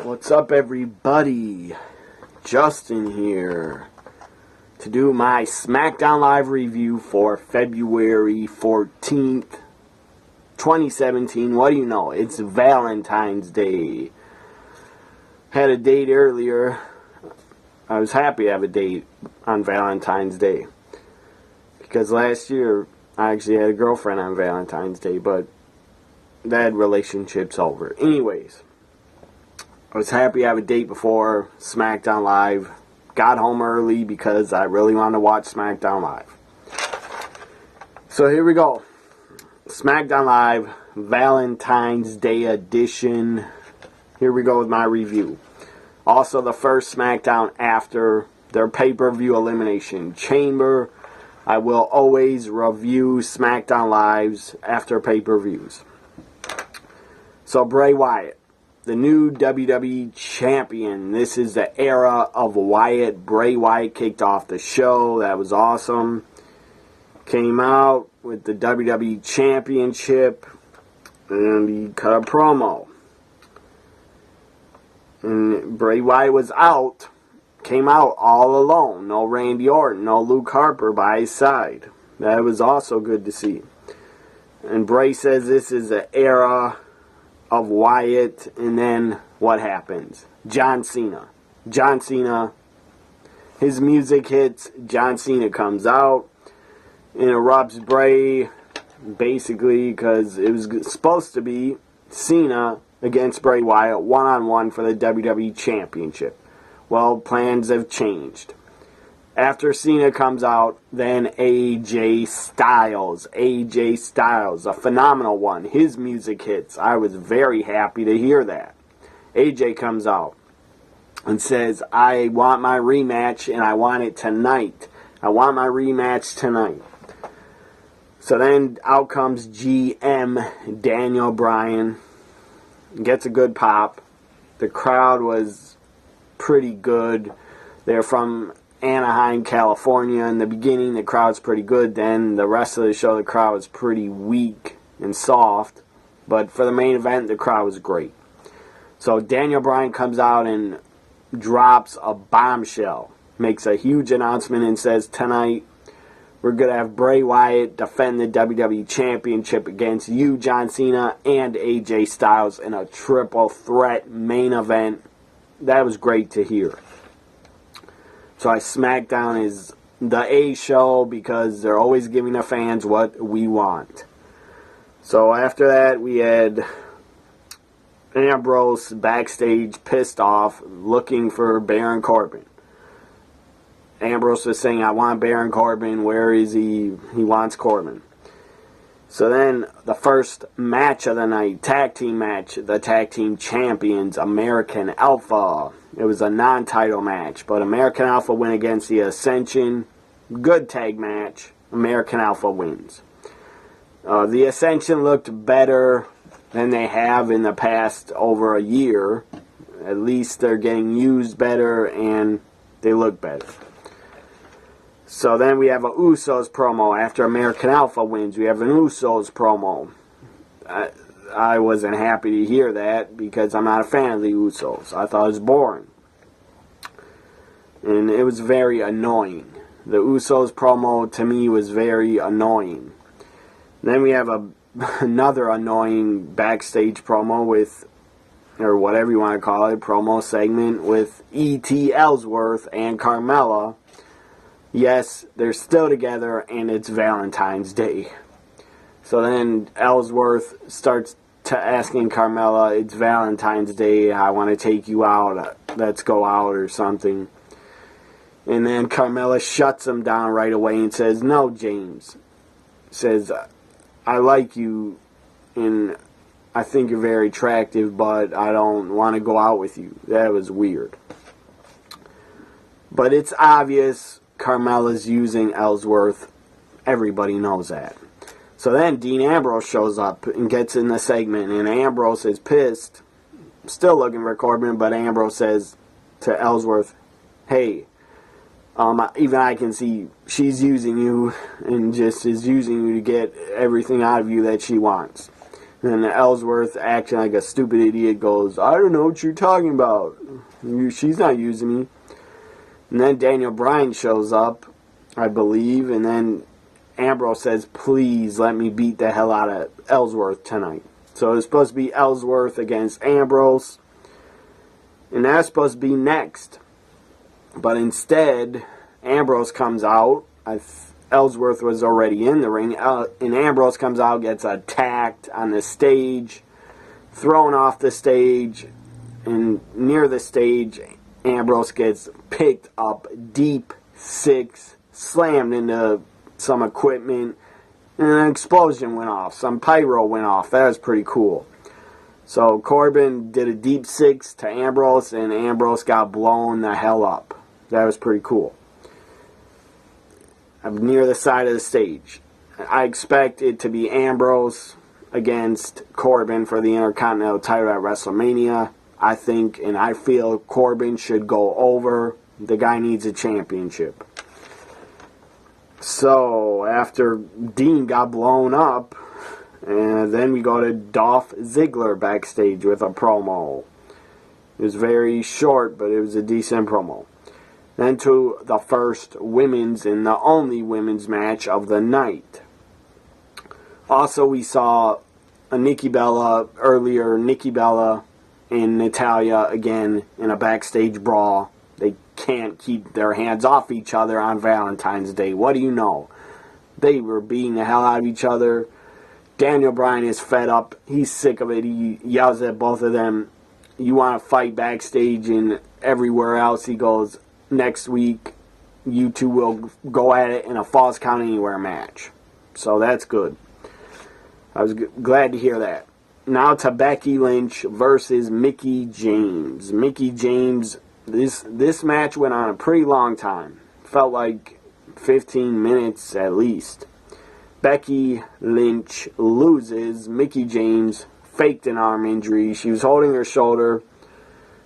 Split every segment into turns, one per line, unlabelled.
What's up, everybody? Justin here to do my SmackDown Live review for February 14th, 2017. What do you know? It's Valentine's Day. Had a date earlier. I was happy to have a date on Valentine's Day because last year I actually had a girlfriend on Valentine's Day, but that relationship's over. Anyways, I was happy to have a date before SmackDown Live. Got home early because I really wanted to watch SmackDown Live. So here we go. SmackDown Live, Valentine's Day edition. Here we go with my review. Also the first SmackDown after their pay-per-view Elimination Chamber. I will always review SmackDown Lives after pay-per-views. So Bray Wyatt, the new WWE Champion. This is the era of Wyatt. Bray Wyatt kicked off the show. That was awesome. Came out with the WWE Championship, and he cut a promo. And Bray Wyatt was out. Came out all alone. No Randy Orton, no Luke Harper by his side. That was also good to see. And Bray says this is the era of Wyatt, and then what happens? John Cena. John Cena, his music hits, John Cena comes out, interrupts Bray, basically because it was supposed to be Cena against Bray Wyatt, one-on-one for the WWE Championship. Well, plans have changed. After Cena comes out, then AJ Styles. AJ Styles, a phenomenal one. His music hits. I was very happy to hear that. AJ comes out and says, I want my rematch and I want it tonight. I want my rematch tonight. So then out comes GM Daniel Bryan. Gets a good pop. The crowd was pretty good. They're from Anaheim, California. In the beginning, the crowd's pretty good. Then the rest of the show, the crowd was pretty weak and soft. But for the main event, the crowd was great. So Daniel Bryan comes out and drops a bombshell. Makes a huge announcement and says, tonight, we're going to have Bray Wyatt defend the WWE Championship against you, John Cena, and AJ Styles in a triple threat main event. That was great to hear. So SmackDown is the A show because they're always giving the fans what we want. So after that, we had Ambrose backstage pissed off looking for Baron Corbin. Ambrose was saying, I want Baron Corbin. Where is he? He wants Corbin. So then the first match of the night, tag team match, the tag team champions, American Alpha. It was a non-title match, but American Alpha win against the Ascension. Good tag match. American Alpha wins. The Ascension looked better than they have in the past over a year. At least they're getting used better and they look better. So then we have a Usos promo. After American Alpha wins, we have an Usos promo. I wasn't happy to hear that because I'm not a fan of the Usos. I thought it was boring. And it was very annoying. The Usos promo to me was very annoying. Then we have another annoying backstage promo with, or whatever you want to call it, promo segment with E.T. Ellsworth and Carmella. Yes, they're still together and it's Valentine's Day. So then Ellsworth starts asking Carmella, it's Valentine's Day, I want to take you out, let's go out or something. And then Carmella shuts him down right away and says, no, James. Says, I like you and I think you're very attractive, but I don't want to go out with you. That was weird. But it's obvious Carmella's using Ellsworth. Everybody knows that. So then Dean Ambrose shows up and gets in the segment, and Ambrose is pissed, still looking for Corbin, but Ambrose says to Ellsworth, hey, even I can see she's using you and just is using you to get everything out of you that she wants. And then Ellsworth, acting like a stupid idiot, goes, I don't know what you're talking about. She's not using me. And then Daniel Bryan shows up, I believe, and then Ambrose says, please let me beat the hell out of Ellsworth tonight. So it's supposed to be Ellsworth against Ambrose, and that's supposed to be next. But instead, Ambrose comes out. Ellsworth was already in the ring, and Ambrose comes out, gets attacked on the stage, thrown off the stage, and near the stage, Ambrose gets picked up deep six, slammed into some equipment, and an explosion went off. Some pyro went off. That was pretty cool. So Corbin did a deep six to Ambrose, and Ambrose got blown the hell up. That was pretty cool. I'm near the side of the stage. I expect it to be Ambrose against Corbin for the Intercontinental title at WrestleMania. I think and I feel Corbin should go over. The guy needs a championship. So, after Dean got blown up, and then we go to Dolph Ziggler backstage with a promo. It was very short, but it was a decent promo. Then to the first women's and the only women's match of the night. Also, we saw a Nikki Bella earlier. Nikki Bella and Natalya again in a backstage brawl. They can't keep their hands off each other on Valentine's Day. What do you know? They were beating the hell out of each other. Daniel Bryan is fed up. He's sick of it. He yells at both of them, you want to fight backstage and everywhere else. He goes, next week, you two will go at it in a Falls Count Anywhere match. So that's good. I was glad to hear that. Now to Becky Lynch versus Mickie James. Mickie James, this match went on a pretty long time. Felt like 15 minutes at least. Becky Lynch loses. Mickie James faked an arm injury. She was holding her shoulder,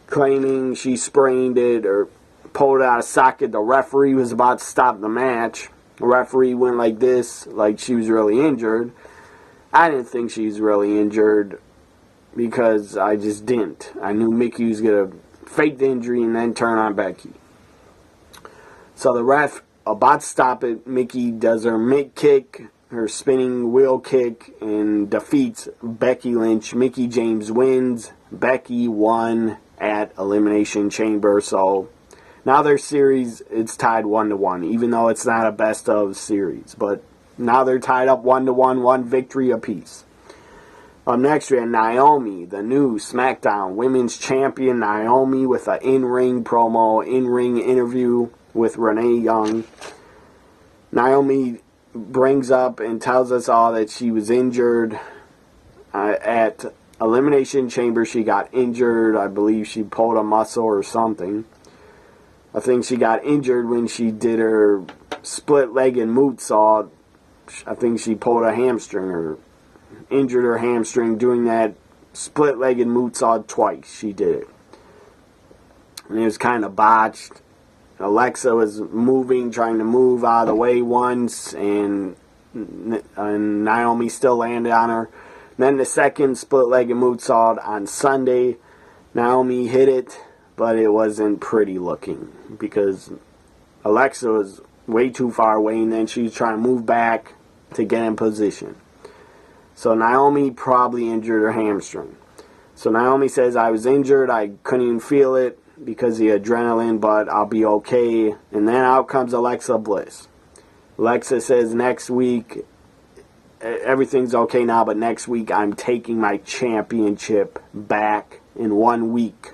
claiming she sprained it or pulled it out of socket. The referee was about to stop the match. The referee went like this, like she was really injured. I didn't think she was really injured because I just didn't. I knew Mickie was going to fake the injury and then turn on Becky. So the ref about to stop it. Mickie does her mid kick, her spinning wheel kick, and defeats Becky Lynch. Mickie James wins. Becky won at Elimination Chamber. So now their series, it's tied 1-1, even though it's not a best of series. But now they're tied up 1-1, one victory apiece. Up next, we have Naomi, the new SmackDown Women's Champion. Naomi with an in-ring promo, in-ring interview with Renee Young. Naomi brings up and tells us all that she was injured at Elimination Chamber. She got injured. I believe she pulled a muscle or something. I think she got injured when she did her split-legged moonsault. I think she pulled a hamstring or injured her hamstring doing that split-legged moonsault twice. She did it. And it was kind of botched. Alexa was moving, trying to move out of the way once, and Naomi still landed on her. Then the second split-legged moonsault on Sunday, Naomi hit it, but it wasn't pretty looking because Alexa was way too far away, and then she was trying to move back to get in position. So Naomi probably injured her hamstring. So Naomi says, I was injured, I couldn't even feel it because of the adrenaline, but I'll be okay. And then out comes Alexa Bliss. Alexa says next week, everything's okay now, but next week I'm taking my championship back in 1 week.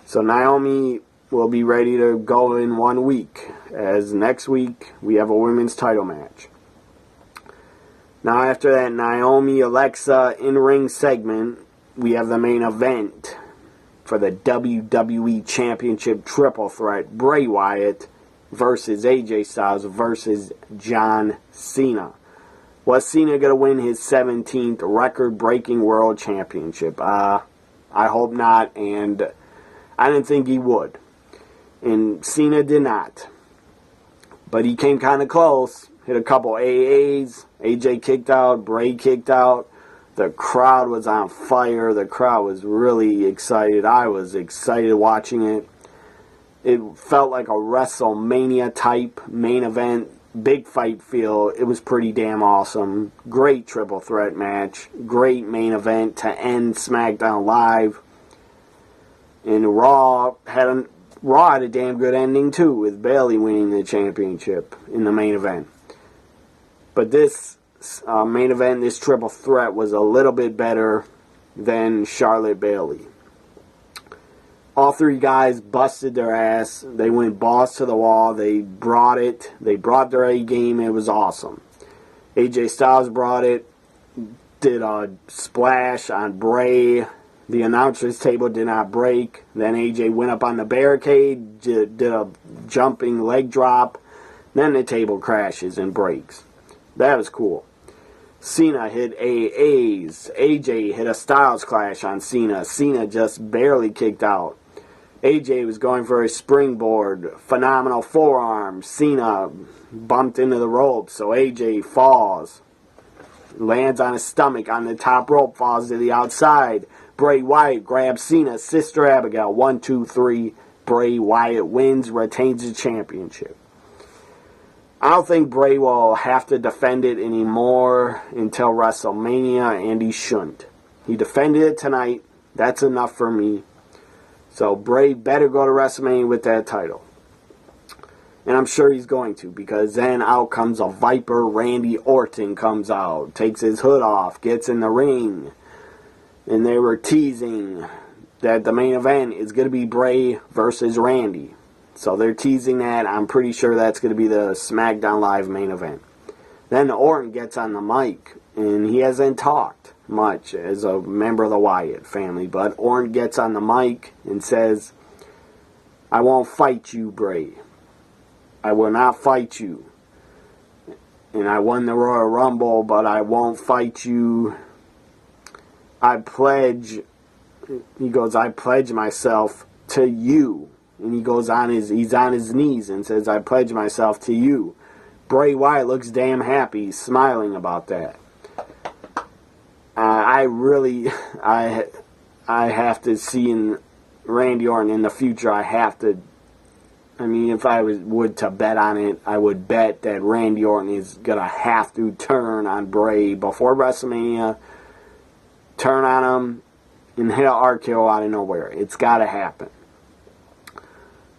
So Naomi will be ready to go in 1 week, as next week we have a women's title match. Now after that Naomi Alexa in-ring segment, we have the main event for the WWE Championship Triple Threat. Bray Wyatt versus AJ Styles versus John Cena. Was Cena going to win his 17th record-breaking world championship? I hope not, and I didn't think he would. And Cena did not. But he came kind of close. Hit a couple AAs. AJ kicked out. Bray kicked out. The crowd was on fire. The crowd was really excited. I was excited watching it. It felt like a WrestleMania type main event. Big fight feel. It was pretty damn awesome. Great triple threat match. Great main event to end SmackDown Live. And Raw had a damn good ending too, with Bayley winning the championship in the main event. But this main event, this triple threat, was a little bit better than Charlotte Bayley. All three guys busted their ass. They went balls to the wall. They brought it. They brought their A game. It was awesome. AJ Styles brought it. Did a splash on Bray. The announcer's table did not break. Then AJ went up on the barricade. Did a jumping leg drop. Then the table crashes and breaks. That was cool. Cena hit AAs. AJ hit a Styles clash on Cena. Cena just barely kicked out. AJ was going for a springboard. Phenomenal forearm. Cena bumped into the ropes, so AJ falls. Lands on his stomach on the top rope, falls to the outside. Bray Wyatt grabs Cena's sister Abigail. 1, 2, 3. Bray Wyatt wins, retains the championship. I don't think Bray will have to defend it anymore until WrestleMania, and he shouldn't. He defended it tonight. That's enough for me. So Bray better go to WrestleMania with that title. And I'm sure he's going to, because then out comes a Viper. Randy Orton comes out, takes his hood off, gets in the ring. And they were teasing that the main event is going to be Bray versus Randy. So they're teasing that. I'm pretty sure that's going to be the SmackDown Live main event. Then Orton gets on the mic, and he hasn't talked much as a member of the Wyatt family. But Orton gets on the mic and says, "I won't fight you, Bray. I will not fight you. And I won the Royal Rumble, but I won't fight you. I pledge," he goes, "I pledge myself to you." And he's on his knees and says, "I pledge myself to you." Bray Wyatt looks damn happy, smiling about that. I have to see in Randy Orton in the future. If I would to bet on it, I would bet that Randy Orton is going to have to turn on Bray before WrestleMania. Turn on him and hit an RKO out of nowhere. It's got to happen.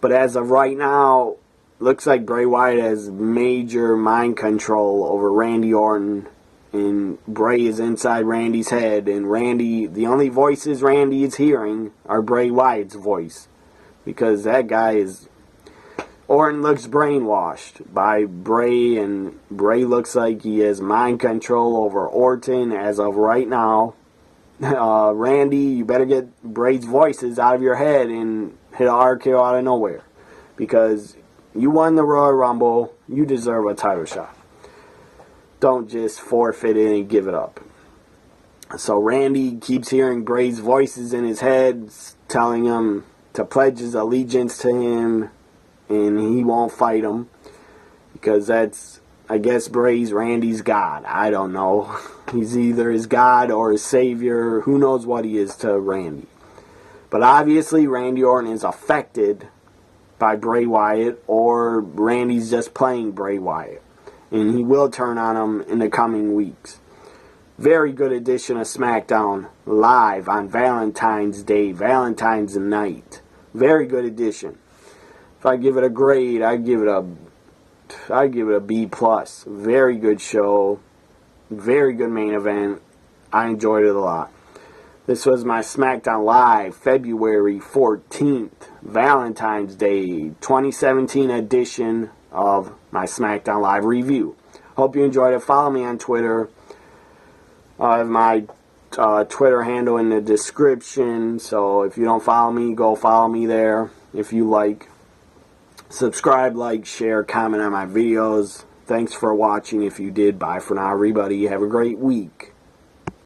But as of right now, looks like Bray Wyatt has major mind control over Randy Orton. And Bray is inside Randy's head. And Randy, the only voices Randy is hearing are Bray Wyatt's voice. Because that guy is... Orton looks brainwashed by Bray. And Bray looks like he has mind control over Orton as of right now. Randy, you better get Bray's voices out of your head and hit an RKO out of nowhere. Because you won the Royal Rumble. You deserve a title shot. Don't just forfeit it and give it up. So Randy keeps hearing Bray's voices in his head telling him to pledge his allegiance to him, and he won't fight him because that's, I guess, Randy's God. I don't know. He's either his God or his savior. Who knows what he is to Randy. But obviously Randy Orton is affected by Bray Wyatt, or Randy's just playing Bray Wyatt. And he will turn on him in the coming weeks. Very good edition of SmackDown Live on Valentine's Day, Valentine's night. Very good edition. If I give it a grade, I'd give it a B+. Very good show. Very good main event. I enjoyed it a lot. This was my SmackDown Live, February 14th, Valentine's Day, 2017 edition of my SmackDown Live review. Hope you enjoyed it. Follow me on Twitter. I have my Twitter handle in the description, so if you don't follow me, go follow me there if you like. Subscribe, like, share, comment on my videos. Thanks for watching if you did. Bye for now, everybody. Have a great week.